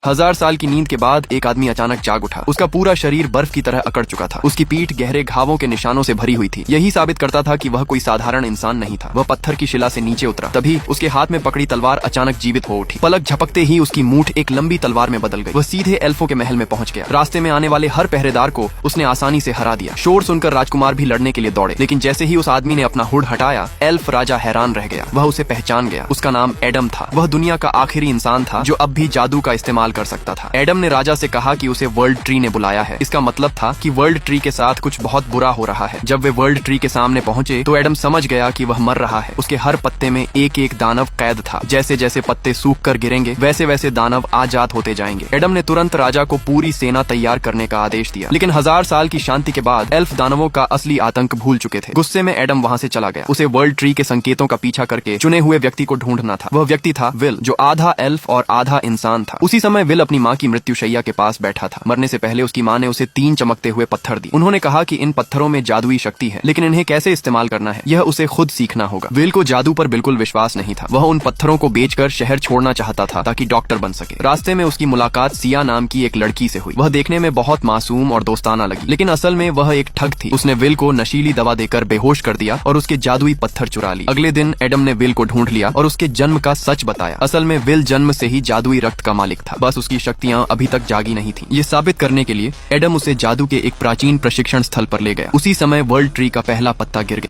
1000 साल की नींद के बाद एक आदमी अचानक जाग उठा। उसका पूरा शरीर बर्फ की तरह अकड़ चुका था। उसकी पीठ गहरे घावों के निशानों से भरी हुई थी। यही साबित करता था कि वह कोई साधारण इंसान नहीं था। वह पत्थर की शिला से नीचे उतरा। तभी उसके हाथ में पकड़ी तलवार अचानक जीवित हो उठी। पलक झपकते ही उसकी मूठ एक लंबी तलवार में बदल गई। वह सीधे एल्फों के महल में पहुंच गया। रास्ते में आने वाले हर पहरेदार को उसने आसानी से हरा दिया। शोर सुनकर राजकुमार भी लड़ने के लिए दौड़े, लेकिन जैसे ही उस आदमी ने अपना हुड हटाया, एल्फ राजा हैरान रह गया। वह उसे पहचान गया। उसका नाम एडम था। वह दुनिया का आखिरी इंसान था जो अब भी जादू का इस्तेमाल कर सकता था। एडम ने राजा से कहा कि उसे वर्ल्ड ट्री ने बुलाया है। इसका मतलब था कि वर्ल्ड ट्री के साथ कुछ बहुत बुरा हो रहा है। जब वे वर्ल्ड ट्री के सामने पहुंचे तो एडम समझ गया कि वह मर रहा है। उसके हर पत्ते में एक एक दानव कैद था। जैसे जैसे पत्ते सूख कर गिरेंगे, वैसे वैसे दानव आजाद होते जाएंगे। एडम ने तुरंत राजा को पूरी सेना तैयार करने का आदेश दिया। लेकिन 1000 साल की शांति के बाद एल्फ दानवों का असली आतंक भूल चुके थे। गुस्से में एडम वहां से चला गया। उसे वर्ल्ड ट्री के संकेतों का पीछा करके चुने हुए व्यक्ति को ढूंढना था। वह व्यक्ति था विल, जो आधा एल्फ और आधा इंसान था। उसी समय विल अपनी माँ की मृत्युशैया के पास बैठा था। मरने से पहले उसकी माँ ने उसे 3 चमकते हुए पत्थर दिए। उन्होंने कहा कि इन पत्थरों में जादुई शक्ति है, लेकिन इन्हें कैसे इस्तेमाल करना है यह उसे खुद सीखना होगा। विल को जादू पर बिल्कुल विश्वास नहीं था। वह उन पत्थरों को बेचकर शहर छोड़ना चाहता था ताकि डॉक्टर बन सके। रास्ते में उसकी मुलाकात सिया नाम की एक लड़की से हुई। वह देखने में बहुत मासूम और दोस्ताना लगी, लेकिन असल में वह एक ठग थी। उसने विल को नशीली दवा देकर बेहोश कर दिया और उसके जादुई पत्थर चुरा लिए। अगले दिन एडम ने विल को ढूंढ लिया और उसके जन्म का सच बताया। असल में विल जन्म से ही जादुई रक्त का मालिक था, बस उसकी शक्तियाँ अभी तक जागी नहीं थी। ये साबित करने के लिए एडम उसे जादू के एक प्राचीन प्रशिक्षण स्थल पर ले गया। उसी समय वर्ल्ड ट्री का पहला पत्ता गिर गया।